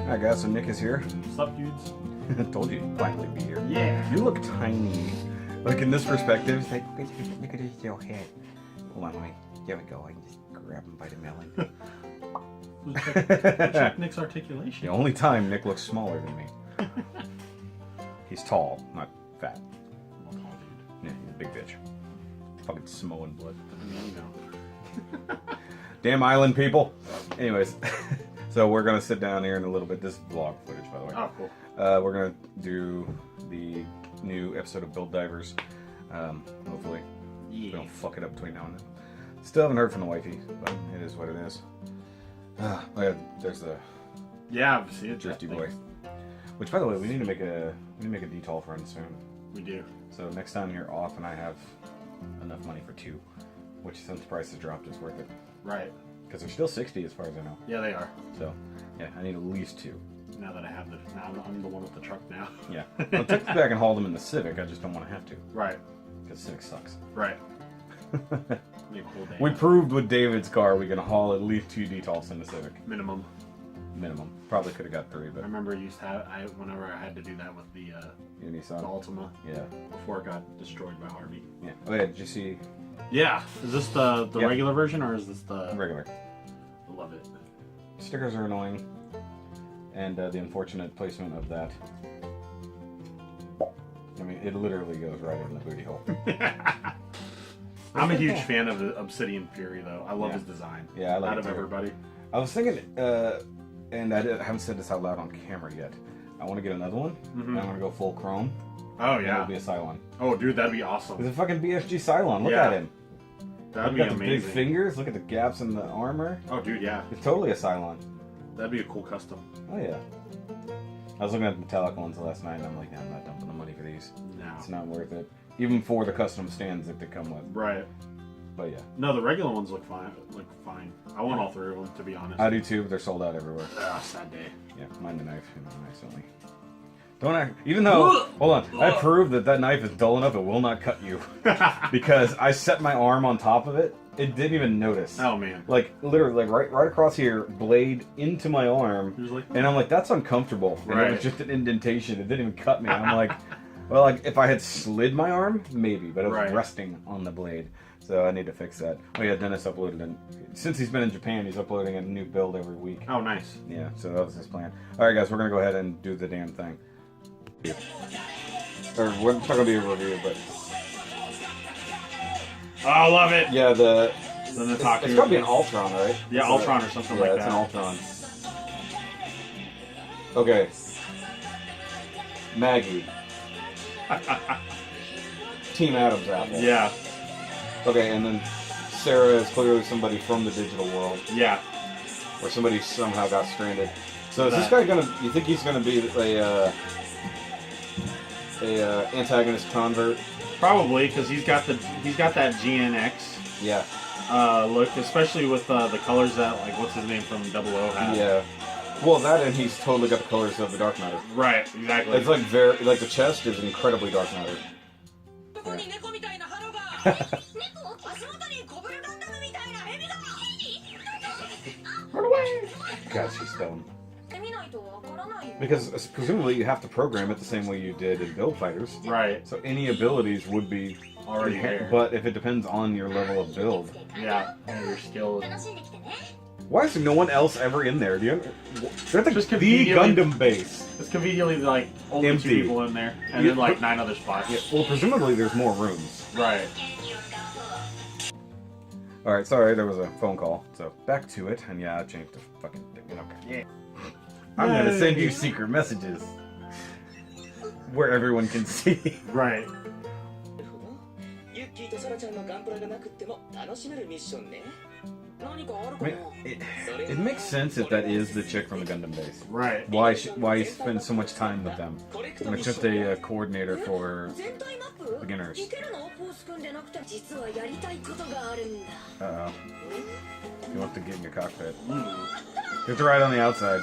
Alright guys, so Nick is here. What's up, dudes? I told you he'd finally be here. Yeah. You look tiny. Like in this perspective, it's like, look at his little head. Hold on, wait. There we go. I can just grab him by the melon. Check Nick's articulation. The only time Nick looks smaller than me. He's tall, not fat. I'm a tall dude. Yeah, he's a big bitch. Fucking Samoan blood. You know. Damn island people. Anyways, so we're gonna sit down here in a little bit. This is vlog footage, by the way. Oh, cool. We're gonna do the new episode of Build Divers. Hopefully, we don't fuck it up between now and then. Still haven't heard from the wifey, but it is what it is. Oh yeah, there's the see it. drifty boy. Which, by the way, we need to make a detolf run soon. We do. So next time you're off and I have enough money for 2, which since prices dropped is worth it. Right. Because they're still 60 as far as I know. Yeah, they are. So yeah, I need at least 2. Now that I have the, now I'm the one with the truck now. Yeah. Well, technically I can haul them in the Civic. I just don't want to have to. Right. Because Civic sucks. Right. Maybe a whole day. We proved with David's car we can haul at least 2 detolfs in the Civic. Minimum. Probably could have got 3, but I remember I used to have, whenever I had to do that with the Nissan. Ultima. Yeah. Before it got destroyed by Harvey. Yeah. Oh yeah, did you see? Yeah. Is this the Yeah. regular version or is this the Regular. I love it. Stickers are annoying, and the unfortunate placement of that. I mean, it literally goes right in the booty hole. I'm a huge fan of the Obsidian Fury, though. I love Yeah. his design. Yeah, I like Out it of too. everybody. I was thinking, and I haven't said this out loud on camera yet. I want to get another one. And I'm gonna go full chrome. Oh And yeah. it'll be a Cylon. Oh dude, that'd be It's awesome. a fucking BSG Cylon. Look Yeah. at him. That'd Look be at the big amazing. fingers. Look at the gaps in the armor. Oh dude, yeah. It's totally a Cylon. That'd be a cool custom. Oh yeah. I was looking at metallic ones last night, and I'm like, I'm not dumping the money for these. No. It's not worth it, even for the custom stands that they come with. Right. But yeah, No, the regular ones look fine. I want all 3 of them, to be honest. I do too. But they're sold out everywhere. Ah, sad day. Yeah, mind the knife. The knife only. Don't act. Even though, hold on, I proved that knife is dull enough; it will not cut you. Because I set my arm on top of it, it didn't even notice. Oh man. Like literally, like right across here, blade into my arm, He was like, and I'm like, that's uncomfortable. And it Right. was just an indentation. It didn't even cut me. I'm like, well, like if I had slid my arm, maybe, but it was Right. resting on the blade. So I need to fix that. Oh yeah, Dennis uploaded, and since he's been in Japan, he's uploading a new build every week. oh nice. Yeah, so that was his plan. All right, guys, we're gonna go ahead and do the damn thing. Or we're not gonna be a review, but Oh, I love it. yeah, The it's Nataku. gotta be an Ultron, right? Yeah, Ultron or something like Yeah, that. it's an Ultron. Okay. Maggie. Team Adam's apple. Yeah. Okay, and then Sarah is clearly somebody from the digital world, Yeah. or somebody somehow got stranded. So is this That. guy gonna? You think he's gonna be a antagonist convert? Probably because he's got that GNX Yeah. look, especially with the colors that what's his name from 00 had. Yeah. Well, that and he's totally got the colors of the Dark Matter. Right. Exactly. It's like like the chest is incredibly Dark Matter. Run away! God, she's stoned. Because presumably you have to program it the same way you did in Build Fighters. Right. So any abilities would be Already there. But if it depends on your level of build. Yeah. And your skill. Why is no one else ever in there? They're the, Just the conveniently- Gundam base. It's conveniently only Empty. 2 people in there, and Yeah, then but- 9 other spots. Yeah, well, presumably there's more rooms. Right. Alright, sorry, there was a phone call. So back to it. And yeah, I changed the fucking thing. Okay. Yeah. I'm gonna Yay. send you secret messages. Where everyone can see. Right. I mean, it makes sense if that is the chick from the Gundam base. Right. Why spend so much time with them? And it's just a coordinator for beginners. Uh-oh. You want to get in your cockpit. You have to ride on the outside.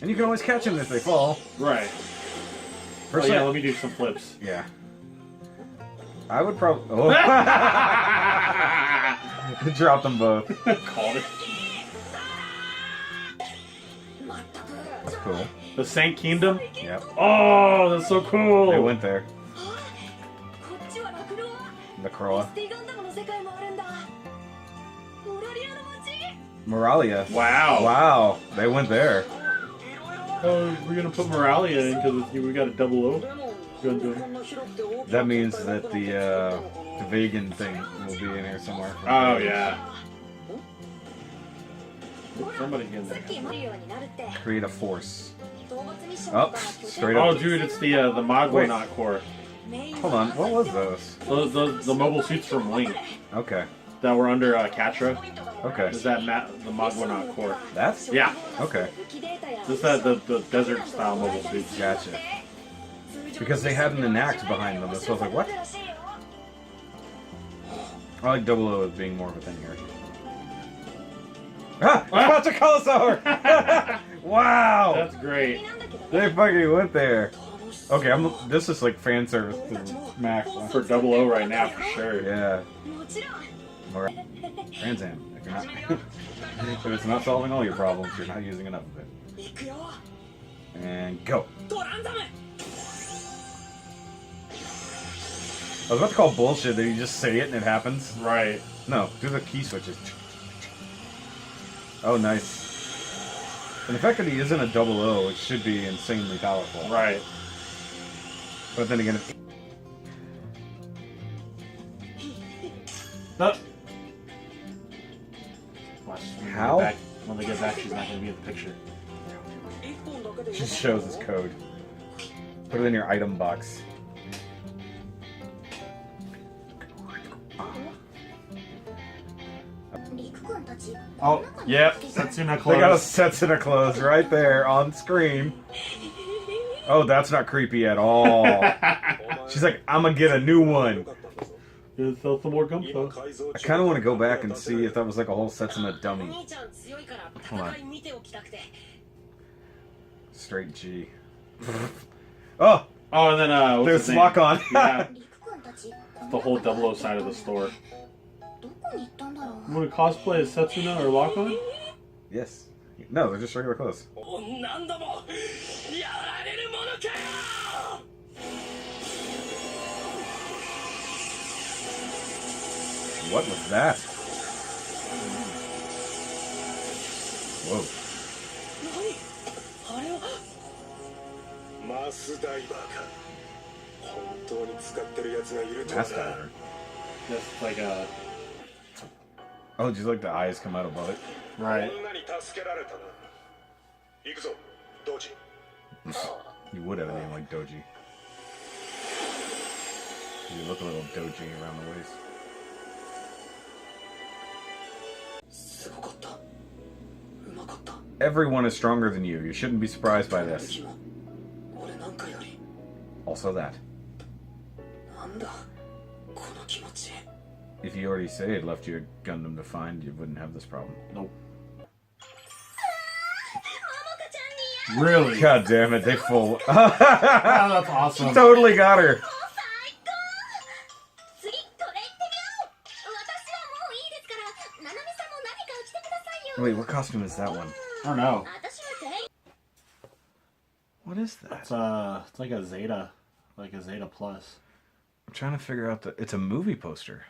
And you can always catch them if they fall. Right. Oh, yeah, let me do some flips. Yeah. I would probably... Oh. Dropped them both. Called it. That's cool. The Saint Kingdom? Yep. Oh, that's so cool. They went there. The Croa. Moralia. Wow. Wow. They went there. Oh, we're gonna put Moralia in because we got a 00. That means that the vegan thing will be in here somewhere. Oh yeah. Somebody's getting there. Create a force. Oh, straight up. Oh, dude, it's the Magwanaut core. Hold on. What was those? Those the mobile suits from Link Okay. that were under Katra. Okay. Is that the Magwanaut core? That's? Yeah. Okay. This the desert style mobile suits. Gotcha. Because they had an enact behind them, so I was like, what? I like 00 as being more of a thing here. Ah! Watch a Cauliflower! Wow! That's great. They fucking went there. Okay, this is like fan service to Max. For 00 right now, for sure. Yeah. Trans Am. If you're not, if it's not solving all your problems, you're not using enough of it. And go. I was about to call bullshit that you just say it and it happens. Right. No, do the key switches. Oh, nice. And the fact that he isn't a 00, it should be insanely powerful. Right. But then again, No. How? When they get back, she's not going to be in the picture. it just shows his code. Put it in your item box. Oh, yep. Setsuna clothes. They got a Setsuna clothes right there on screen. Oh, that's not creepy at all. She's like, I'm gonna get a new one. Gonna sell some more Gumpo. I kind of want to go back and see if that was like a whole Setsuna dummy. Hold on. Straight G. Oh! Oh, and then, what's There's his name? lock on. Yeah. The whole 00 side of the store. You want to cosplay as Setsuna or Lock-On? Yes. No, they're just regular clothes. What was that? Whoa. Mass diver. That's like a... Oh, just like the eyes come out above it. Right. You would have a name like Doji. You look a little doji around the waist. Everyone is stronger than you. You shouldn't be surprised by this. Also that. If you already say it left you a Gundam to find, you wouldn't have this problem. Nope. Really? God damn it, they full. Oh, that's awesome. Totally got her. Wait, what costume is that one? I don't know. What is that? It's like a Zeta Plus. I'm trying to figure out it's a movie poster.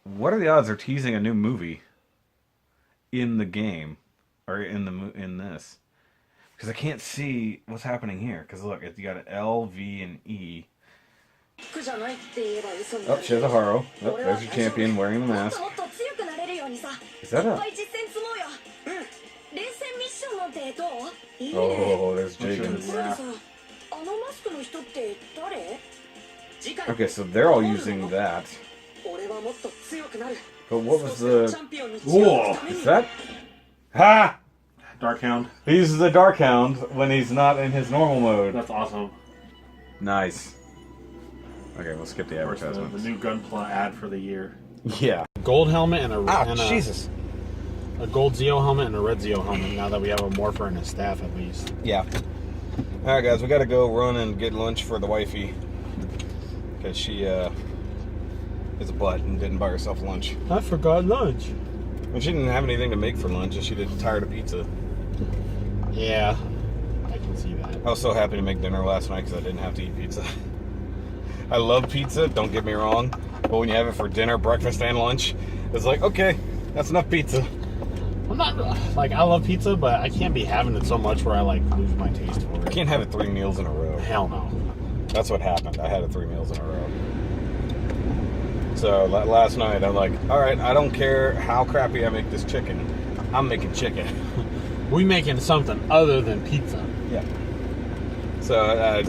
What are the odds they're teasing a new movie in the game or in this? Because I can't see what's happening here. Because look, you got an L, V, and E. Oh, she has a Haro. Oh, there's your champion wearing the mask. Is that a... Oh, there's Jagan's. Okay, so they're all using that. But what was the... Whoa! Is that... Ha! Darkhound. He uses the Darkhound when he's not in his normal mode. That's awesome. Nice. Okay, we'll skip the advertisement. The new Gunpla ad for the year. Yeah. Gold helmet and a Jesus. A gold Zeo helmet and a red Zeo helmet. Now that we have a Morpher and a staff, at least. Yeah. Alright guys, we gotta go run and get lunch for the wifey. Because she is a butt and didn't buy herself lunch. I forgot lunch. And she didn't have anything to make for lunch and she did tired of pizza. Yeah, I can see that. I was so happy to make dinner last night because I didn't have to eat pizza. I love pizza, don't get me wrong. But when you have it for dinner, breakfast, and lunch, it's like, okay, that's enough pizza. I'm not, like, I love pizza, but I can't be having it so much where I, like, lose my taste for it. I can't have it 3 meals in a row. Hell no. That's what happened. I had it 3 meals in a row. So last night, I'm like, all right, I don't care how crappy I make this chicken. I'm making chicken. We making something other than pizza. Yeah. So I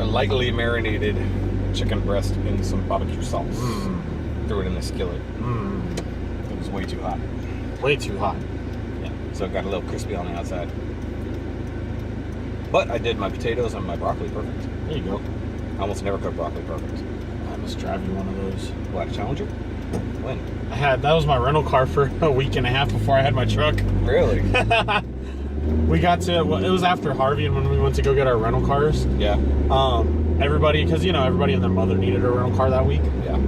lightly marinated chicken breast in some barbecue sauce. Threw it in the skillet. It was way too hot. Way too hot. Yeah. So it got a little crispy on the outside. But I did my potatoes and my broccoli perfect. There you go. I almost never cook broccoli perfect. I must drive you one of those. What, a Challenger? When? That was my rental car for a week and a half before I had my truck. Really? We got to, well, it was after Harvey and when we went to go get our rental cars. Yeah. Everybody, because, you know, everybody and their mother needed a rental car that week. Yeah.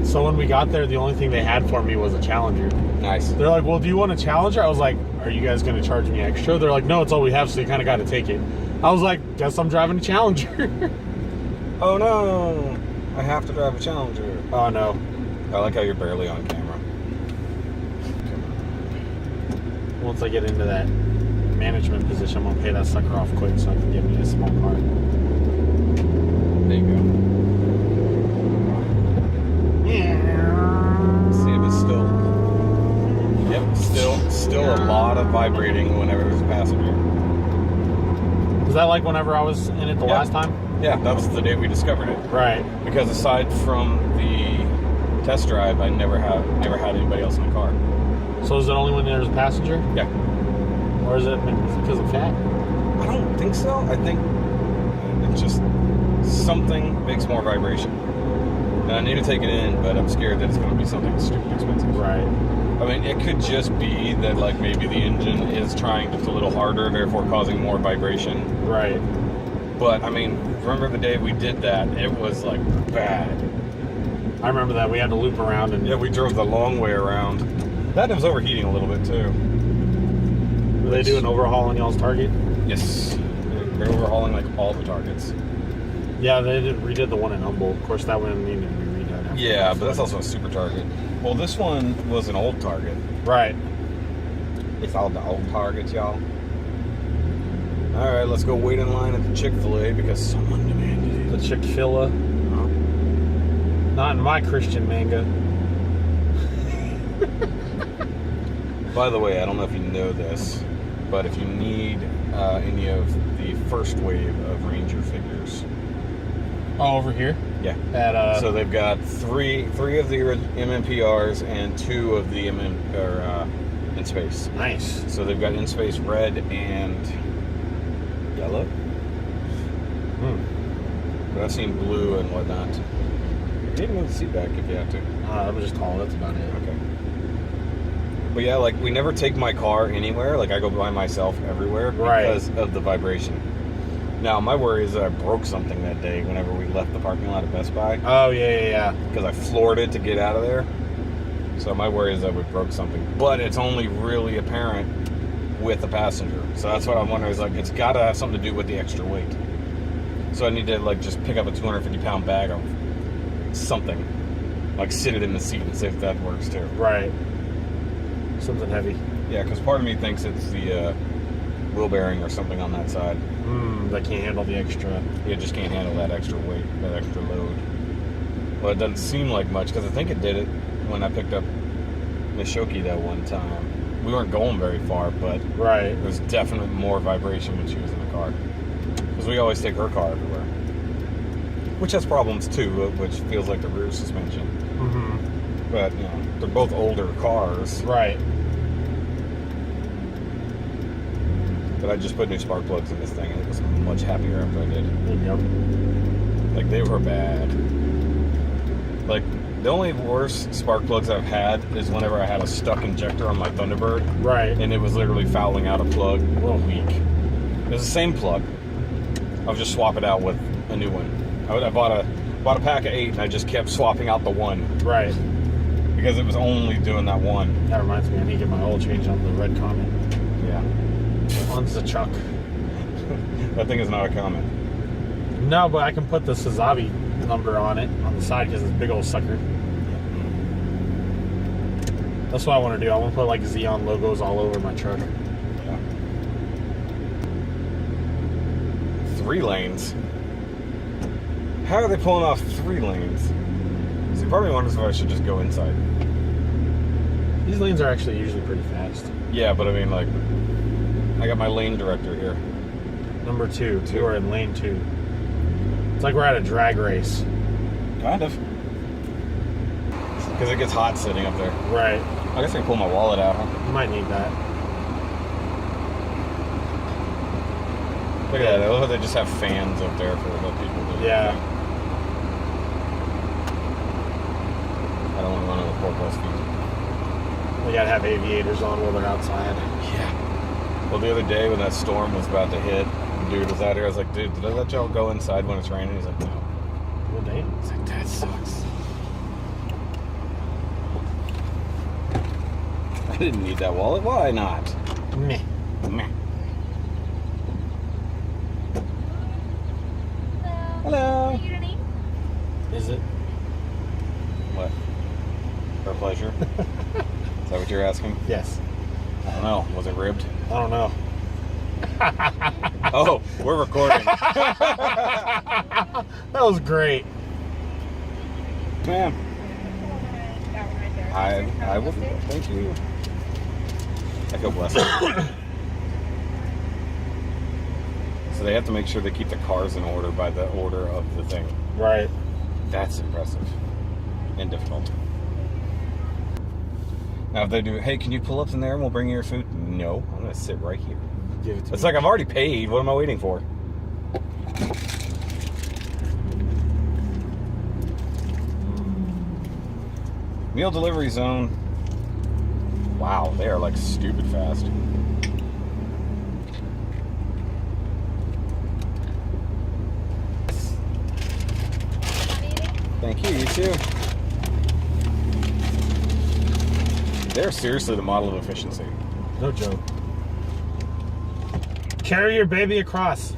So when we got there, the only thing they had for me was a Challenger. Nice. They're like, well, do you want a Challenger? I was like, are you guys going to charge me extra? They're like, no, it's all we have, so you kind of got to take it. I was like, guess I'm driving a Challenger. Oh, no. I have to drive a Challenger. Oh, no. I like how you're barely on camera. Once I get into that management position, I'm going to pay that sucker off quick so I can get me a small car. There you go. See if it's still... Yep, still a lot of vibrating whenever there's a passenger. Was that like whenever I was in it the last time? Yeah, that was the day we discovered it. Right. Because aside from the test drive, I never had anybody else in the car. So is it only when there's a passenger? Yeah. Or is it because I'm fat? I don't think so. I think it's just something makes more vibration. And I need to take it in, but I'm scared that it's going to be something stupid expensive. Right. I mean, it could just be that, like, maybe the engine is trying just a little harder, therefore causing more vibration. Right. But, I mean, remember the day we did that? It was, like, bad. I remember that. We had to loop around and... Yeah, we drove the long way around. That was overheating a little bit, too. Did they do an overhaul on y'all's Target? Yes. They're overhauling, like, all the Targets. Yeah, they redid the one in Humboldt. Of course, that one needed to be redone. After Yeah, but that's also a super Target. Well, this one was an old Target. Right. It's all the old Targets, y'all. All right, let's go wait in line at the Chick-fil-A because someone demanded it. The Chick-fil-A. Not in my Christian manga. By the way, I don't know if you know this, but if you need any of the first wave of Ranger figures. Oh, over here? Yeah. At, so they've got three of the MMPRs and 2 of the in space. Nice. So they've got in space red and yellow. But I've seen blue and whatnot. You can move the seat back if you have to. I'm just tall. That's about it. Okay. But yeah, like, we never take my car anywhere. Like, I go by myself everywhere because of the vibration. Now, my worry is that I broke something that day whenever we left the parking lot at Best Buy. Oh, yeah. Because I floored it to get out of there. So my worry is that we broke something. But it's only really apparent with the passenger. So that's what I'm wondering is, like, it's got to have something to do with the extra weight. So I need to, like, just pick up a 250-pound bag of something. Like, sit it in the seat and see if that works, too. Right. Something heavy. Yeah, because part of me thinks it's the wheel bearing or something on that side. That can't handle the extra. It just can't handle that extra weight, that extra load. Well, it doesn't seem like much, because I think it did it when I picked up Miss Shoky that one time. We weren't going very far, but there was definitely more vibration when she was in the car. Because we always take her car everywhere. Which has problems, too, which feels like the rear suspension. But, you know, they're both older cars. Right. But I just put new spark plugs in this thing, and it was much happier after I did. There you go. Like, they were bad. Like, the only worst spark plugs I've had is whenever I had a stuck injector on my Thunderbird. Right. And it was literally fouling out a plug a week. It's the same plug. I'll just swap it out with a new one. I bought a pack of 8 and I just kept swapping out the one. Right. Because it was only doing that one. That reminds me, I need to get my oil change on the red Comet. Yeah. One's the Chuck. That thing is not a Comet. No, but I can put the Suzabi number on it on the side because it's a big old sucker. That's what I want to do. I want to put like Xeon logos all over my truck. Yeah. 3 lanes. How are they pulling off 3 lanes? See, part of me wonders if I should just go inside. These lanes are actually usually pretty fast. Yeah, but I mean, like, I got my lane director here. Number 2. We're in lane 2. It's like we're at a drag race. Kind of. Because it gets hot sitting up there. Right. I guess I can pull my wallet out, huh? You might need that. Look at that. I love how they just have fans up there for what people do. Yeah. I don't want to run on the 4+ feet. We gotta have aviators on while they're outside. Yeah. Well, the other day when that storm was about to hit, the dude was out here. I was like, dude, did I let y'all go inside when it's raining? He's like, no. Well, damn. He's like, that sucks. I didn't need that wallet. Why not? Meh. Meh. Hello. Is it? What? For pleasure? Is that what you're asking? Yes. I don't know. Was it ribbed? I don't know. Oh, we're recording. That was great. Man. I will. Thank you. I feel blessed. So they have to make sure they keep the cars in order by the order of the thing. Right. That's impressive. And difficult. Now if they do, hey, can you pull up in there and we'll bring you your food? No, I'm going to sit right here. Give it to It's me. like I've already paid. What am I waiting for? Meal delivery zone. Wow, they are like stupid fast. Thank you, you too. They're seriously the model of efficiency. No joke. Carry your baby across.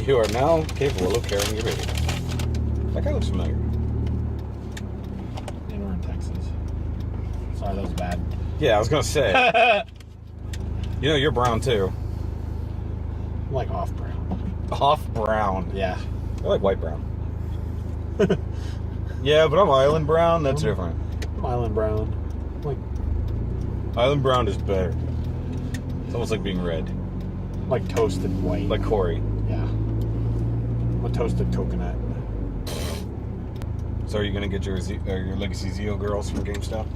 You are now capable of carrying your baby. That guy looks familiar. And we're in Texas. Sorry, that was bad. Yeah, I was gonna say. You know, you're brown too. I'm like off brown. Off brown. Yeah. I like white brown. Yeah, but I'm island brown. That's different. I'm island brown. Like Island brown is better. It's almost like being red. toasted white. Like Corey. Yeah. I'm a toasted coconut. So are you gonna get your Legacy Zeo girls from GameStop?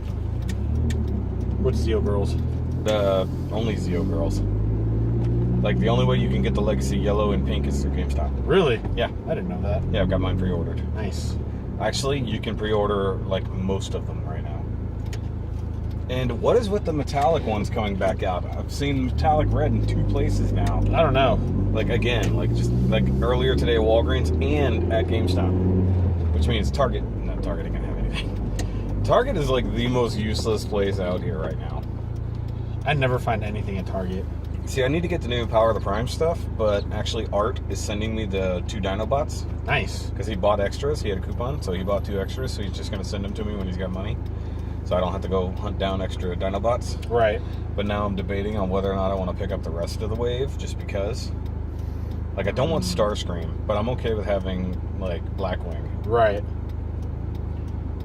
What's Zeo Girls? The only Zeo girls. Like the only way you can get the Legacy yellow and pink is through GameStop. Really? Yeah. I didn't know that. Yeah, I've got mine pre-ordered. Nice. Actually, you can pre-order like most of them right now. And what is with the metallic ones coming back out? I've seen metallic red in 2 places now. I don't know. Like again, like just like earlier today at Walgreens and at GameStop. Which means Target. No, Target ain't gonna have anything. Target is like the most useless place out here right now. I never find anything at Target. See, I need to get the new Power of the Prime stuff, but actually Art is sending me the 2 Dinobots. Nice. Because he bought extras. He had a coupon, so he bought 2 extras, so he's just going to send them to me when he's got money. So I don't have to go hunt down extra Dinobots. Right. But now I'm debating on whether or not I want to pick up the rest of the wave, just because. Like, I don't want Starscream, but I'm okay with having, like, Blackwing. Right.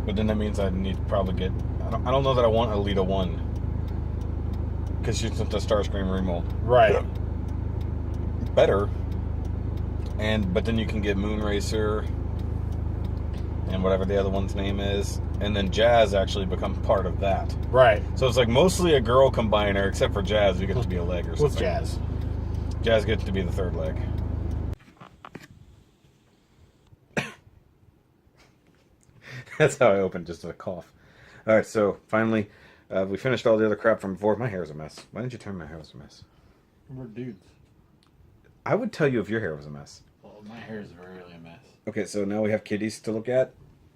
But then that means I need to probably get... I don't know that I want Alita 1. Because she's the Starscream remold. Right. Better. But then you can get Moonracer and whatever the other one's name is. And then Jazz actually become part of that. Right. So it's like mostly a girl combiner, except for Jazz, who gets to be a leg or something. What's Jazz? Jazz gets to be the 3rd leg. That's how I opened, just a cough. Alright, so finally, we finished all the other crap from before. My hair is a mess. Why didn't you tell me my hair was a mess? We're dudes. I would tell you if your hair was a mess. Well, my hair is really a mess. Okay, so now we have kitties to look at.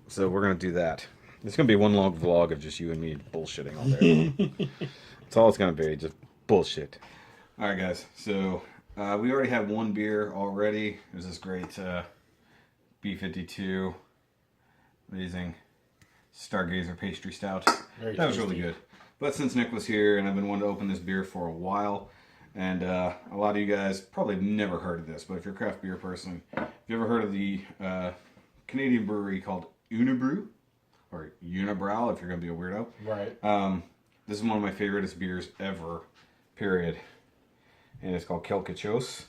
So we're going to do that. It's going to be one long vlog of just you and me bullshitting all day. That's all it's going to be, just bullshit. All right, guys. So we already have one beer already. There's this great B52. Amazing Stargazer pastry stout. That was really good. But since Nick was here, and I've been wanting to open this beer for a while, and a lot of you guys probably never heard of this, but if you're a craft beer person, have you ever heard of the Canadian brewery called Unibrew? Or Unibrow, if you're going to be a weirdo. Right. This is one of my favoriteest beers ever, period. And it's called Quelque-Chose.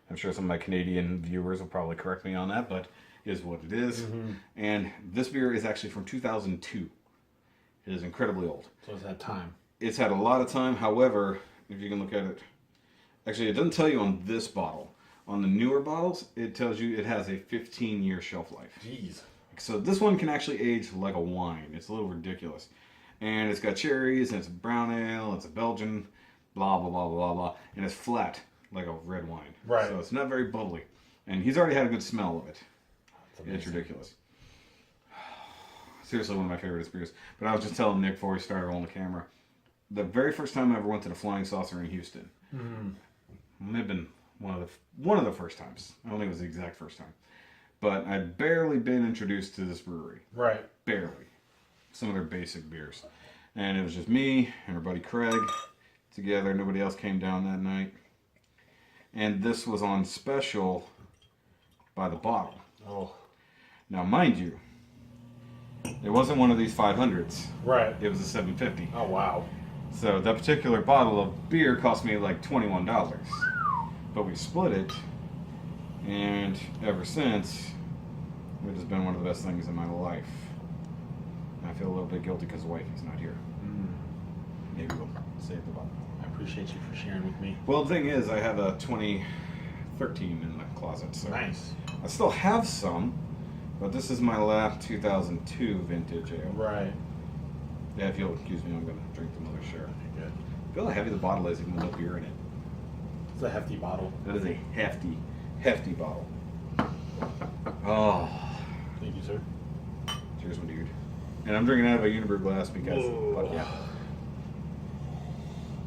I'm sure some of my Canadian viewers will probably correct me on that, but it is what it is. Mm-hmm. And this beer is actually from 2002. It is incredibly old. So it's had time. It's had a lot of time. However, if you can look at it, actually it doesn't tell you on this bottle. On the newer bottles, it tells you it has a 15-year shelf life. Jeez. So this one can actually age like a wine. It's a little ridiculous. And it's got cherries, and it's a brown ale, it's a Belgian, blah, blah, blah, blah, blah. And it's flat, like a red wine. Right. So it's not very bubbly. And he's already had a good smell of it. It's ridiculous. Seriously, one of my favorite beers. But I was just telling Nick before we started rolling the camera, the very first time I ever went to the Flying Saucer in Houston, may have been one of the first times. I don't think it was the exact first time. But I'd barely been introduced to this brewery. Right. Barely. Some of their basic beers. And it was just me and our buddy Craig together. Nobody else came down that night. And this was on special by the bottle. Oh. Now, mind you, it wasn't one of these 500s. Right. It was a 750. Oh, wow. So that particular bottle of beer cost me like $21. But we split it. And ever since, it has been one of the best things in my life. And I feel a little bit guilty because the wifey's not here. Maybe we'll save the bottle. I appreciate you for sharing with me. Well, the thing is, I have a 2013 in the closet. So nice. I still have some, but this is my last 2002 vintage ale. Right. Yeah, if you'll excuse me, I'm going to drink the mother share. Good. Feel how heavy the bottle is, even with no beer in it. It's a hefty bottle. That is a hefty bottle. Oh. Thank you, sir. Cheers, my dude. And I'm drinking out of a Unibrew glass because, fuck yeah.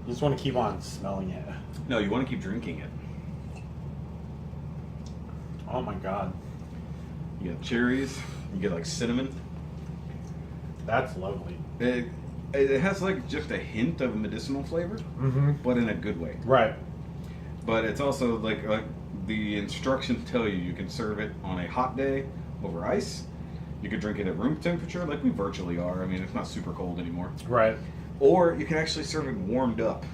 You just want to keep on smelling it. No, you want to keep drinking it. Oh my god. You get cherries, you get like cinnamon. That's lovely. It has like just a hint of medicinal flavor, but in a good way. Right. But it's also like the instructions tell you can serve it on a hot day over ice. You could drink it at room temperature, like we virtually are. I mean, it's not super cold anymore. Right. Or you can actually serve it warmed up,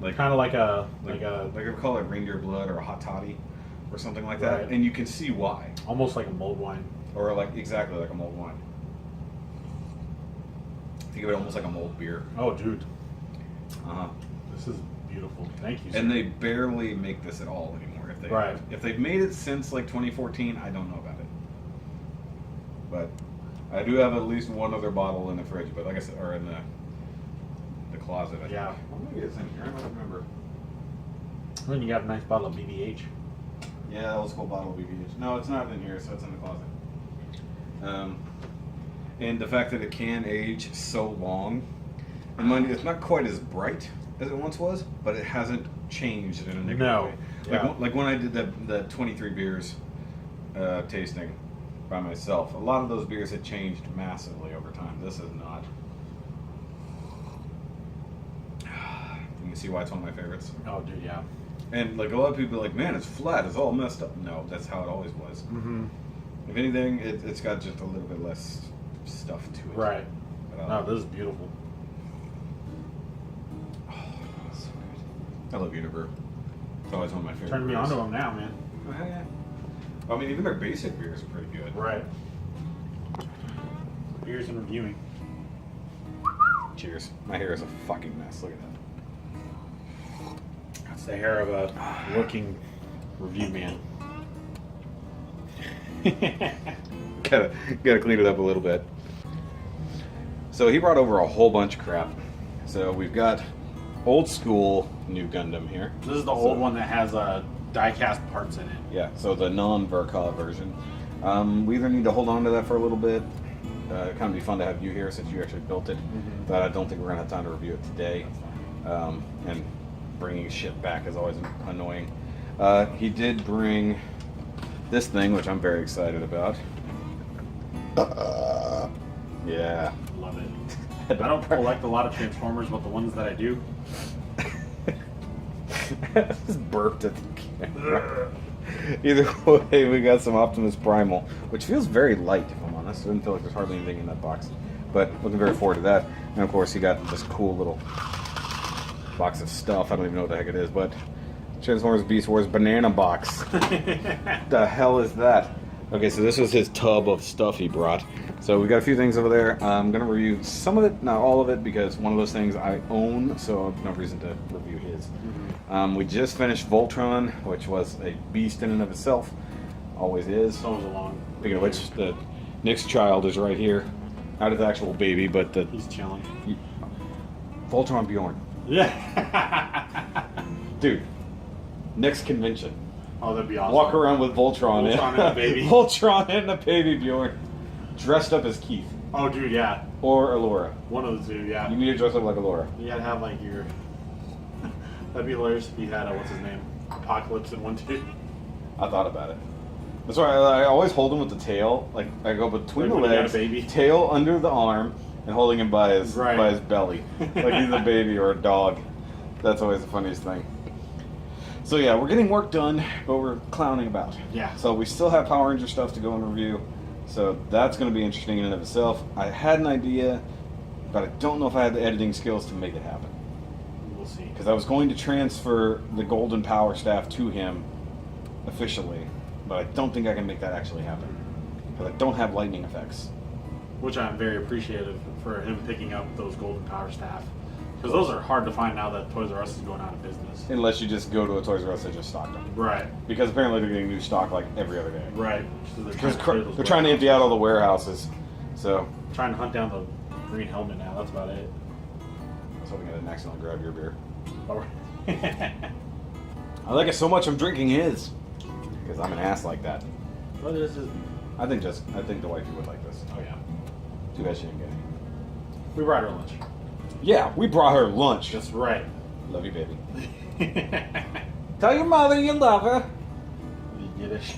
like kind of like a I call it reindeer blood or a hot toddy or something like that, right. And you can see why. Almost like a mulled wine. Or like exactly like a mulled wine. Think of it almost like a mulled beer. Oh, dude. Uh-huh. This is beautiful. Thank you, sir. And they barely make this at all anymore. If they've made it since like 2014, I don't know about it. But I do have at least one other bottle in the fridge, but like I said, or in the closet. Yeah. Well, maybe it's in here. I don't remember. And then you got a nice bottle of BBH. Yeah, old school bottle of BBH. No, it's not in here, so it's in the closet. And the fact that it can age so long, and mind you, it's not quite as bright as it once was, but it hasn't changed in a negative way. Like when I did the 23 beers tasting by myself, a lot of those beers had changed massively over time. This is not. You can see why it's one of my favorites. Oh, dude, yeah. And like a lot of people are like, man, it's flat, it's all messed up. No, that's how it always was. If anything, it's got just a little bit less stuff to it. Right. No, this is beautiful. Oh, that's so good. I love Unibrew. It's always one of my favorites. Turn me onto them now, man. Oh, hell yeah. I mean, even their basic beers are pretty good. Right. Beers and reviewing. Cheers. My hair is a fucking mess. Look at that. That's the hair of a working review man. gotta clean it up a little bit. So he brought over a whole bunch of crap. So we've got old school new Gundam here. This is the old one that has die-cast parts in it. Yeah, so the non-Verka version. We either need to hold on to that for a little bit. It'd kind of be fun to have you here since you actually built it. But I don't think we're going to have time to review it today. And bringing shit back is always annoying. He did bring this thing, which I'm very excited about. Yeah. Love it. I don't collect a lot of Transformers, but the ones that I do. I just burped at the camera. Either way, we got some Optimus Primal, which feels very light, if I'm honest. I didn't feel like there's hardly anything in that box. But looking very forward to that. And of course, he got this cool little box of stuff. I don't even know what the heck it is, but Transformers Beast Wars Banana Box. The hell is that? Okay, so this was his tub of stuff he brought. So we got a few things over there. I'm going to review some of it, not all of it, because one of those things I own, so I have no reason to review his. We just finished Voltron, which was a beast in and of itself. Always is. So was along. Speaking of which, Nick's child is right here. Not his actual baby, but he's chilling. Voltron Bjorn. Yeah. Dude, next convention. Oh, that'd be awesome. Walk around with Voltron and a baby. Voltron and a baby Bjorn. Dressed up as Keith. Oh, dude, yeah. Or Allura. One of the two, yeah. You need to dress up like Allura. You gotta have, like, your... That'd be hilarious if you had, what's his name? Apocalypse in one, too. I thought about it. That's why I always hold him with the tail. Like, I go between the legs, baby. tail under the arm, and holding him by his belly. Like he's a baby or a dog. That's always the funniest thing. So yeah, we're getting work done, but we're clowning about. Yeah. So we still have Power Ranger stuff to go and review. So that's going to be interesting in and of itself. I had an idea, but I don't know if I had the editing skills to make it happen. We'll see. Because I was going to transfer the Golden Power Staff to him officially, but I don't think I can make that actually happen. Because I don't have lightning effects. Which I'm very appreciative for him picking up those Golden Power Staff. Because those are hard to find now that Toys R Us is going out of business. Unless you just go to a Toys R Us and just stock them. Right. Because apparently they're getting new stock like every other day. Right. So They're trying to empty out all the warehouses. So. Trying to hunt down the green helmet now. That's about it. I was hoping I didn't accidentally grab your beer. Oh. I like it so much I'm drinking his. Because I'm an ass like that. What is this? I think the wifey would like this. Oh yeah. Too bad she didn't get any. We brought her lunch. Yeah, we brought her lunch. That's right. Love you, baby. Tell your mother you love her. You get it.